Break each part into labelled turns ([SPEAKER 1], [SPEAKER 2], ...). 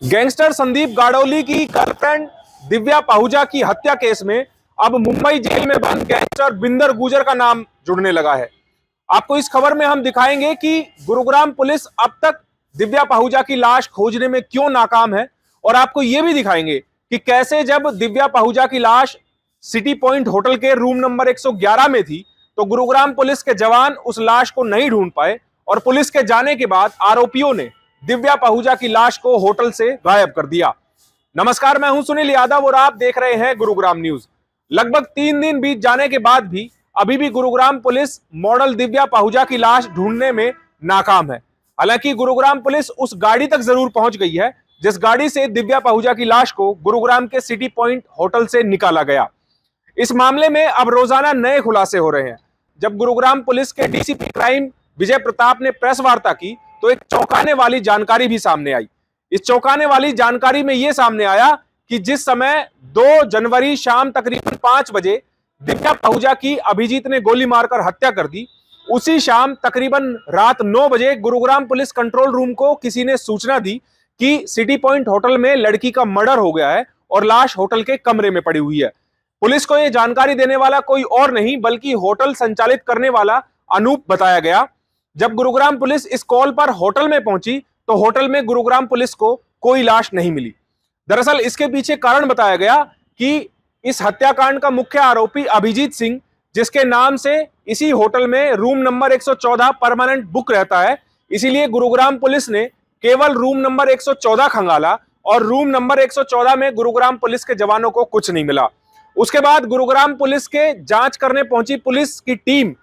[SPEAKER 1] Gangster Sandeep गाड़ोली की girlfriend Divya Pahuja की हत्या केस में अब मुंबई जेल में बंद गैंगस्टर बिंदर गुर्जर का नाम जुड़ने लगा है। आपको इस खबर में हम दिखाएंगे कि गुरुग्राम पुलिस अब तक दिव्या पाहुजा की लाश खोजने में क्यों नाकाम है, और आपको यह भी दिखाएंगे कि कैसे जब दिव्या पाहुजा की लाश सिटी पॉइंट होटल के रूम नंबर 111 में थी तो गुरुग्राम पुलिस के जवान उस लाश को नहीं ढूंढ पाए, और पुलिस के जाने के बाद आरोपियों ने दिव्या पाहुजा की लाश को होटल से गायब कर दिया। नमस्कार, मैं हूं सुनील यादव और आप देख रहे हैं गुरुग्राम न्यूज। लगभग 3 दिन बीत जाने के बाद भी अभी भी गुरुग्राम पुलिस मॉडल दिव्या पाहुजा की लाश ढूंढने में नाकाम है। हालांकि गुरुग्राम पुलिस उस गाड़ी तक जरूर पहुंच गई है जिस गाड़ी से दिव्या पाहुजा की लाश को गुरुग्राम के सिटी पॉइंट होटल से निकाला गया। इस मामले में अब रोजाना नए खुलासे हो रहे हैं। जब गुरुग्राम पुलिस के डीसीपी क्राइम विजय प्रताप ने प्रेस वार्ता की तो एक चौंकाने वाली जानकारी भी सामने आई। इस चौंकाने वाली जानकारी में यह सामने आया कि जिस समय 2 जनवरी शाम तकरीबन 5 बजे दिव्या पाहुजा की अभिजीत ने गोली मारकर हत्या कर दी, उसी शाम तकरीबन रात 9 बजे गुरुग्राम पुलिस कंट्रोल रूम को किसी ने सूचना दी कि सिटी पॉइंट होटल में लड़की का मर्डर हो गया है और लाश होटल के कमरे में पड़ी हुई है। पुलिस को यह जानकारी देने वाला कोई और नहीं बल्कि होटल संचालित करने वाला अनूप बताया गया। जब गुरुग्राम पुलिस इस कॉल पर होटल में पहुंची तो होटल में गुरुग्राम पुलिस को कोई लाश नहीं मिली। दरअसल इसके पीछे कारण बताया गया कि इस हत्याकांड का मुख्य आरोपी अभिजीत सिंह, जिसके नाम से इसी होटल में रूम नंबर 114 परमानेंट बुक रहता है, इसीलिए गुरुग्राम पुलिस ने केवल रूम नंबर 114 खंगाला और रूम नंबर 114 में गुरुग्राम पुलिस के जवानों को कुछ नहीं मिला। उसके बाद गुरुग्राम पुलिस के जांच करने पहुंची पुलिस की टीम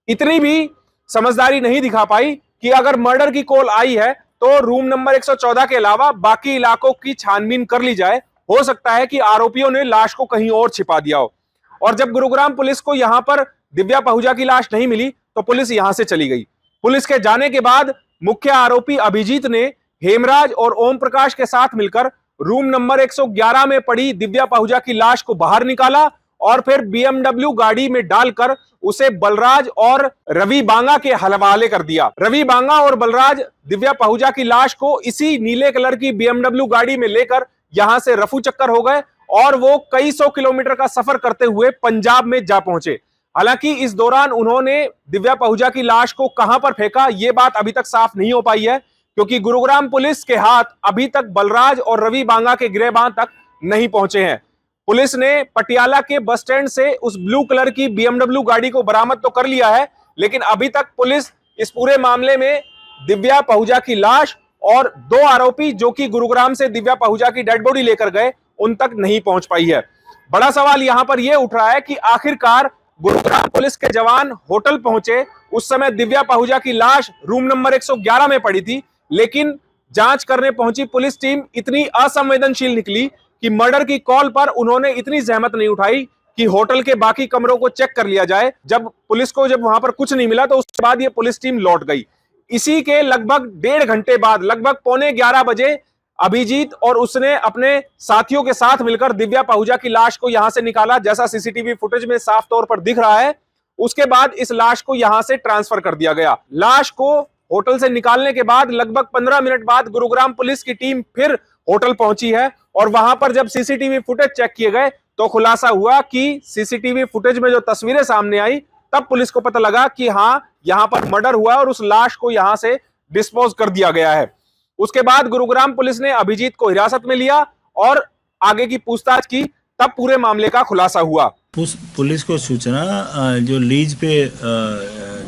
[SPEAKER 1] इतनी भी समझदारी नहीं दिखा पाई कि अगर मर्डर की कॉल आई है तो रूम नंबर 114 के अलावा बाकी इलाकों की छानबीन कर ली जाए। हो सकता है कि आरोपियों ने लाश को कहीं और छिपा दिया हो। और जब गुरुग्राम पुलिस को यहां पर दिव्या पाहुजा की लाश नहीं मिली तो पुलिस यहां से चली गई। पुलिस के जाने के बाद मुख्य आरोपी अभिजीत ने हेमराज और ओम प्रकाश के साथ मिलकर रूम नंबर 111 में पड़ी दिव्या पाहुजा की लाश को बाहर निकाला और फिर BMW गाड़ी में डालकर उसे बलराज और रवि बांगा के हवाले कर दिया। रवि बांगा और बलराज दिव्या पाहुजा की लाश को इसी नीले कलर की BMW गाड़ी में लेकर यहां से रफू चक्कर हो गए और वो कई 100 किलोमीटर का सफर करते हुए पंजाब में जा पहुंचे। हालांकि इस दौरान उन्होंने दिव्या पाहुजा की लाश को कहां पर फेंका, ये बात अभी तक साफ नहीं हो पाई है, क्योंकि गुरुग्राम पुलिस के हाथ अभी तक बलराज और रवि बांगा के गिरबान तक नहीं पहुंचे हैं। पुलिस ने पटियाला के बस स्टैंड से उस ब्लू कलर की BMW गाड़ी को बरामद तो कर लिया है, लेकिन अभी तक पुलिस इस पूरे मामले में दिव्या पाहुजा की लाश और 2 आरोपी जो कि गुरुग्राम से दिव्या पाहुजा की डेड बॉडी लेकर गए उन तक नहीं पहुंच पाई है। बड़ा सवाल यहां पर यह उठ रहा है कि आखिरकार गुरुग्राम पुलिस के जवान होटल पहुंचे, उस समय दिव्या पाहुजा की लाश रूम नंबर 111 में पड़ी थी, लेकिन जांच करने पहुंची पुलिस टीम इतनी असंवेदनशील निकली कि मर्डर की कॉल पर उन्होंने इतनी जहमत नहीं उठाई कि होटल के बाकी कमरों को चेक कर लिया जाए। जब पुलिस को वहां पर कुछ नहीं मिला तो उसके बाद ये पुलिस टीम लौट गई। इसी के लगभग 1.5 घंटे बाद लगभग 11:15 बजे अभिजीत और उसने अपने साथियों के साथ मिलकर दिव्या पाहुजा की लाश को यहां से निकाला, जैसा सीसीटीवी फुटेज में साफ तौर पर दिख रहा है। उसके बाद इस लाश को यहां से ट्रांसफर कर दिया गया। लाश को होटल से निकालने के बाद लगभग 15 मिनट बाद गुरुग्राम पुलिस की टीम फिर होटल पहुंची है और वहां पर जब सीसीटीवी फुटेज चेक किए गए तो खुलासा हुआ कि सीसीटीवी फुटेज में जो तस्वीरें सामने आई तब पुलिस को पता लगा कि हां, यहां पर मर्डर हुआ और उस लाश को यहां से डिस्पोज कर दिया गया है। उसके बाद गुरुग्राम पुलिस ने अभिजीत को हिरासत में लिया और आगे की पूछताछ की, तब पूरे मामले का खुलासा हुआ।
[SPEAKER 2] पुलिस को सूचना जो लीज पे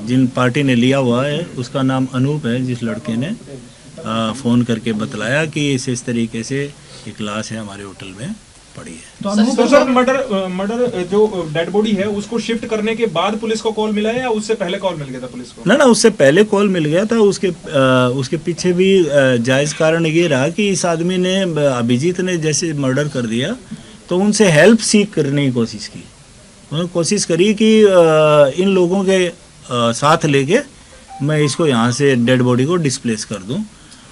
[SPEAKER 2] जिन पार्टी ने लिया हुआ है उसका नाम अनूप है, जिस लड़के ने फ़ोन करके बतलाया कि इस तरीके से एक लाश है हमारे होटल में पड़ी है।
[SPEAKER 1] तो सर मर्डर जो डेड बॉडी है उसको शिफ्ट करने के बाद पुलिस को कॉल मिला है या उससे पहले कॉल मिल गया था पुलिस को?
[SPEAKER 2] ना, उससे पहले कॉल मिल गया था। उसके पीछे भी जायज़ कारण ये रहा कि इस आदमी ने, अभिजीत ने जैसे मर्डर कर दिया तो उनसे हेल्प सीख करने की कोशिश की। उन्होंने कोशिश करी कि इन लोगों के साथ लेके मैं इसको यहाँ से डेड बॉडी को डिस्प्लेस कर दूँ,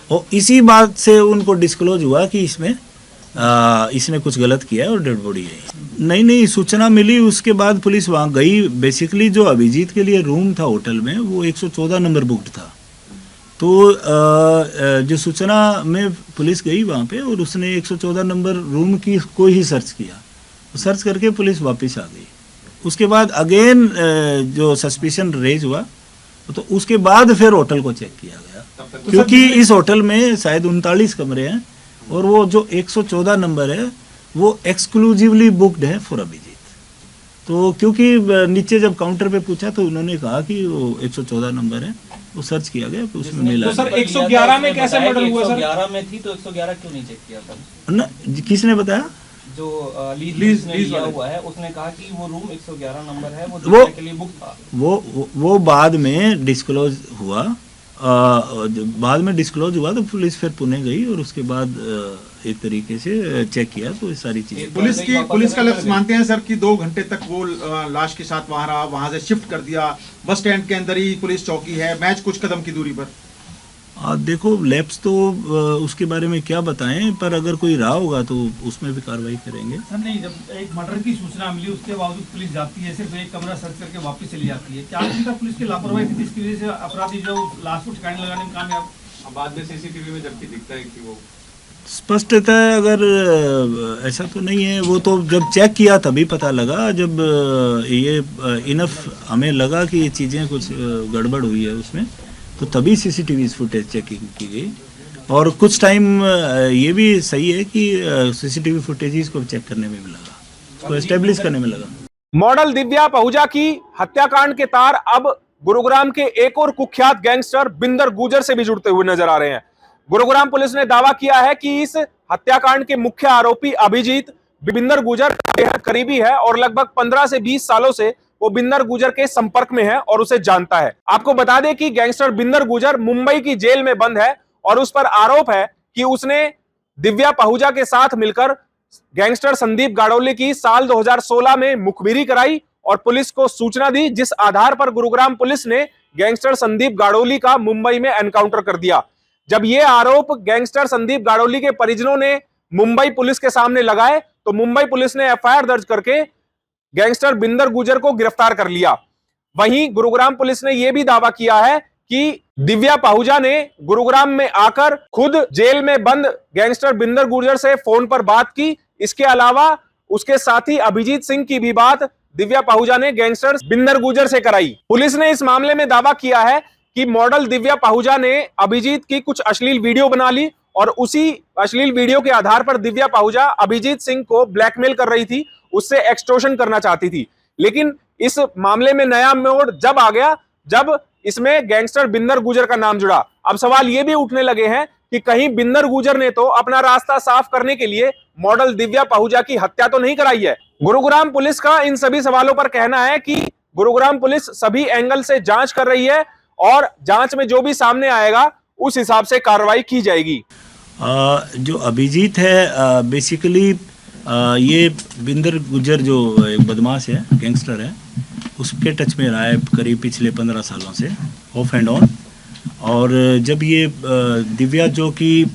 [SPEAKER 2] और इसी बात से उनको डिस्क्लोज हुआ कि इसने कुछ गलत किया है और डेड बॉडी है। नहीं, सूचना मिली, उसके बाद पुलिस वहाँ गई। बेसिकली जो अभिजीत के लिए रूम था होटल में वो 114 नंबर बुक्ड था, तो जो सूचना में पुलिस गई वहाँ पे और उसने 114 नंबर रूम की को ही सर्च किया, सर्च करके पुलिस वापस आ गई। उसके बाद अगेन जो सस्पिशन रेज हुआ तो उसके बाद फिर होटल को चेक किया गया, क्योंकि इस होटल में शायद 39 कमरे हैं और वो जो 114 नंबर है वो एक्सक्लूसिवली बुक्ड है फॉर अभिजीत। तो क्योंकि नीचे जब काउंटर पे पूछा तो उन्होंने कहा कि वो 114 नंबर है, वो सर्च किया गया तो उसमें मिला।
[SPEAKER 1] तो सर 111 में कैसे मर्डर हुआ सर?
[SPEAKER 3] 111 में थी तो 111 क्यों नहीं चेक किया था?
[SPEAKER 2] ना किसने बताया?
[SPEAKER 3] जो लीज लिया हुआ है उसने कहा कि वो रूम 111 नंबर है, वो देखने के लिए बुक था।
[SPEAKER 2] वो बाद में डिस्क्लोज हुआ, बाद में डिस्क्लोज हुआ तो पुलिस फिर पुणे गई और उसके बाद एक तरीके से चेक किया तो ये सारी चीजें।
[SPEAKER 4] पुलिस का लफ्ज मानते हैं सर कि 2 घंटे तक वो लाश के साथ वहां रहा, वहां से शिफ्ट कर दिया, बस स्टैंड के अंदर ही पुलिस चौकी है, मैच कुछ कदम की दूरी पर।
[SPEAKER 2] देखो लैब्स तो उसके बारे में क्या बताएं, पर अगर कोई रहा होगा तो उसमें भी कार्रवाई करेंगे।
[SPEAKER 5] सर नहीं, जब एक मर्डर की सूचना मिली उसके बावजूद पुलिस जाती है, सिर्फ एक कमरा सर्च करके वापस चली जाती है, क्या आपकी पुलिस की लापरवाही थी जिसकी वजह से अपराधी जो लाश को ठिकाने लगाने में कामयाब?
[SPEAKER 6] बाद में सीसीटीवी में जबकि दिखता है कि वो
[SPEAKER 2] स्पष्टता अगर ऐसा तो नहीं है, वो तो जब चेक किया तभी पता लगा, जब ये इनफ हमें लगा कि ये चीज़ें कुछ गड़बड़ हुई है उसमें, तो तभी सीसीटीवी फुटेज चेकिंग की गई। और कुछ टाइम ये भी सही है कि सीसीटीवी फुटेज को चेक करने में भी लगा, उसको एस्टेब्लिश करने में लगा।
[SPEAKER 1] मॉडल दिव्या पहुजा की हत्याकांड के तार अब गुरुग्राम के एक और कुख्यात गैंगस्टर बिंदर गुजर से भी जुड़ते हुए नजर आ रहे हैं। गुरुग्राम पुलिस ने दावा किया है कि इस हत्याकांड के मुख्य आरोपी अभिजीत बिंदर गुजर बेहद करीबी है और लगभग 15 से 20 सालों से वो बिंदर गुजर के संपर्क में है और उसे जानता है। आपको बता दें कि गैंगस्टर बिंदर गुजर मुंबई की जेल में बंद है और उस पर आरोप है कि उसने दिव्या पहुजा के साथ मिलकर गैंगस्टर संदीप गाड़ोली की साल 2016 में मुखबिरी कराई और पुलिस को सूचना दी, जिस आधार पर गुरुग्राम पुलिस ने गैंगस्टर संदीप गाड़ोली का मुंबई में एनकाउंटर कर दिया। जब ये आरोप गैंगस्टर संदीप गाड़ोली के परिजनों ने मुंबई पुलिस के सामने लगाए तो मुंबई पुलिस ने एफआईआर दर्ज करके गैंगस्टर बिंदर गुजर को गिरफ्तार कर लिया। वहीं गुरुग्राम पुलिस ने यह भी दावा किया है कि दिव्या पहुजा ने गुरुग्राम में आकर खुद जेल में बंद गैंगस्टर बिंदर गुजर से फोन पर बात की। इसके अलावा उसके साथी अभिजीत सिंह की भी बात दिव्या पहुजा ने गैंगस्टर बिंदर गुजर से कराई। पुलिस ने इस मामले में दावा किया है कि मॉडल दिव्या पहुजा ने अभिजीत की कुछ अश्लील वीडियो बना ली और उसी अश्लील वीडियो के आधार पर दिव्या पहुजा अभिजीत सिंह को ब्लैकमेल कर रही थी, उससे एक्सटॉर्शन करना चाहती थी। लेकिन इस मामले में नया मोड़ जब आ गया जब इसमें गैंगस्टर बिंदर गुजर का नाम जुड़ा। अब सवाल यह भी उठने लगे हैं कि कहीं बिंदर गुजर ने तो अपना रास्ता साफ करने के लिए मॉडल दिव्या पहुजा की हत्या तो नहीं कराई है। गुरुग्राम पुलिस का इन सभी सवालों पर कहना है कि गुरुग्राम पुलिस सभी एंगल से जांच कर रही है और जांच में जो भी सामने आएगा उस हिसाब से कार्रवाई की जाएगी।
[SPEAKER 2] जो अभिजीत है बेसिकली ये बिंदर गुजर जो एक बदमाश है, गैंगस्टर है, उसके टच में रहा है करीब पिछले 15 सालों से ऑफ एंड ऑन। और जब ये दिव्या जो कि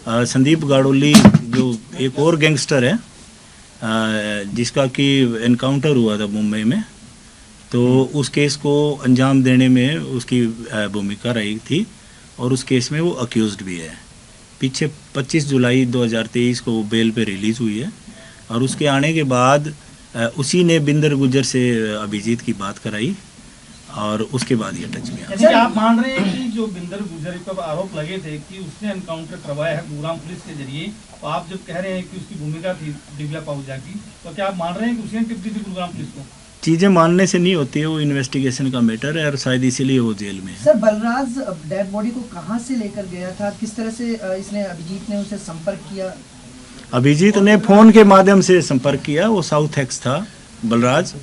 [SPEAKER 2] संदीप गाड़ोली जो एक और गैंगस्टर है जिसका कि एनकाउंटर हुआ था मुंबई में, तो उस केस को अंजाम देने में उसकी भूमिका रही थी और उस केस में वो अक्यूज्ड भी है। पीछे 25 जुलाई 2023 को वो बेल पे रिलीज़ हुई है और उसके आने के बाद उसी ने बिंदर गुजर से अभिजीत की बात कराई और उसके बाद ये टच में।
[SPEAKER 5] यानी आप मान रहे हैं कि जो बिंदर गुजर पर आरोप लगे थे कि उसने एनकाउंटर करवाया है गुरुग्राम पुलिस के जरिए, तो आप जब कह रहे हैं कि उसकी भूमिका थी दिव्या पहुजा की, तो क्या आप मान रहे हैं कि उसने टिप दी थी गुरुग्राम पुलिस को?
[SPEAKER 2] चीज़ें मानने से नहीं होती है, वो इन्वेस्टिगेशन का मैटर है और शायद इसीलिए वो जेल में है।
[SPEAKER 7] सर बलराज डेड बॉडी को कहाँ से लेकर गया था, किस तरह से इसने अभिजीत ने उसे संपर्क किया?
[SPEAKER 2] अभिजीत ने फ़ोन के माध्यम से संपर्क किया, वो साउथ एक्स था बलराज,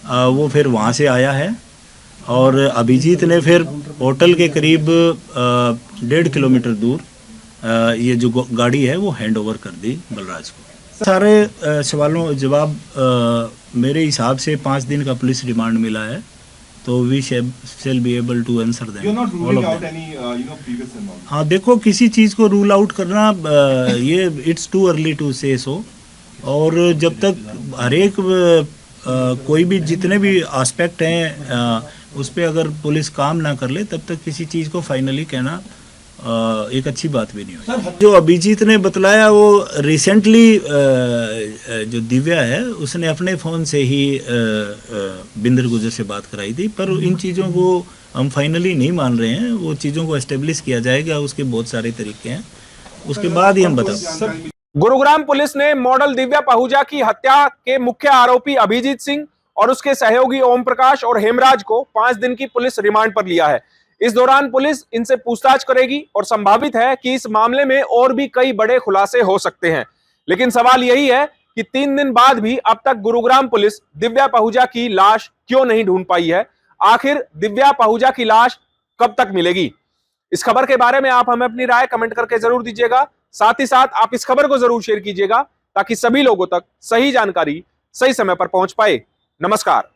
[SPEAKER 2] वो फिर वहाँ से आया है और अभिजीत ने फिर होटल के करीब 1.5 किलोमीटर दूर ये जो गाड़ी है वो हैंड ओवर कर दी बलराज को। सारे सवालों जवाब मेरे हिसाब से 5 दिन का पुलिस रिमांड मिला है, तो we shall be able to answer them. हाँ देखो, किसी चीज़ को रूल आउट करना ये इट्स टू अर्ली टू से सो, और जब तक हर एक कोई भी जितने भी एस्पेक्ट हैं उस पर अगर पुलिस काम ना कर ले तब तक किसी चीज़ को फाइनली कहना एक अच्छी बात भी नहीं हुई। जो अभिजीत ने बतलाया वो रिसेंटली जो दिव्या है उसने अपने फ़ोन से ही बिंदर गुजर से बात कराई थी, पर इन चीज़ों को हम फाइनली नहीं मान रहे हैं। वो चीज़ों को एस्टेब्लिश किया जाएगा, उसके बहुत सारे तरीके हैं, उसके बाद ही हम बता।
[SPEAKER 1] गुरुग्राम पुलिस ने मॉडल दिव्या पाहुजा की हत्या के मुख्य आरोपी अभिजीत सिंह और उसके सहयोगी ओम प्रकाश और हेमराज को 5 दिन की पुलिस रिमांड पर लिया है। इस दौरान पुलिस इनसे पूछताछ करेगी और संभावित है कि इस मामले में और भी कई बड़े खुलासे हो सकते हैं। लेकिन सवाल यही है कि 3 दिन बाद भी अब तक गुरुग्राम पुलिस दिव्या पाहुजा की लाश क्यों नहीं ढूंढ पाई है। आखिर दिव्या पाहुजा की लाश कब तक मिलेगी? इस खबर के बारे में आप हमें अपनी राय कमेंट करके जरूर दीजिएगा। साथ ही साथ आप इस खबर को जरूर शेयर कीजिएगा ताकि सभी लोगों तक सही जानकारी सही समय पर पहुंच पाए। नमस्कार।